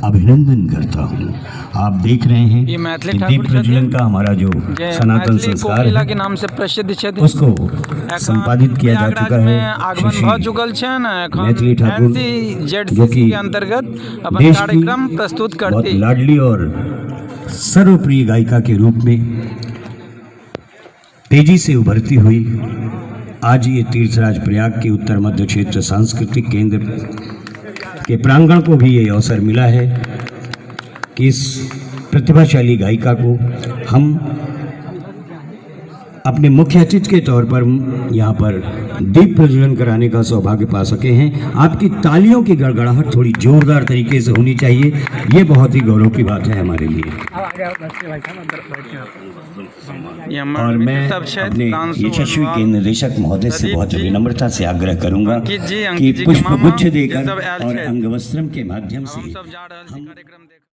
अभिनंदन करता हूँ। आप देख रहे हैं ये मैथिली कि ठाकुर दीप प्रज्वलन का हमारा जो सनातन संस्कार कोकिला है के नाम से प्रसिद्ध छथि, उसको संपादित किया जा चुका में है। आगमन श्री भ चुकल छै न, एखन मैथिली ठाकुर NCZCC जो कि के अंतर्गत अपन देश की कार्यक्रम प्रस्तुत बहुत करती। लाडली और सर्वप्रिय गायिका के रूप में तेजी से उभरती हुई आज ये तीर्थराज प्रयाग के उत्तर मध्य क्षेत्र सांस्कृतिक केंद्र के प्रांगण को भी ये अवसर मिला है कि इस प्रतिभाशाली गायिका को हम अपने मुख्य अतिथि के तौर पर यहाँ पर दीप प्रज्वलन कराने का सौभाग्य पा सके हैं। आपकी तालियों की गड़गड़ाहट थोड़ी जोरदार तरीके से होनी चाहिए, ये बहुत ही गौरव की बात है हमारे लिए। और मैं अपने यशस्वी के निदेशक महोदय से बहुत विनम्रता से आग्रह करूंगा कि पुष्प गुच्छ देकर और अंगवस्त्रम के माध्यम से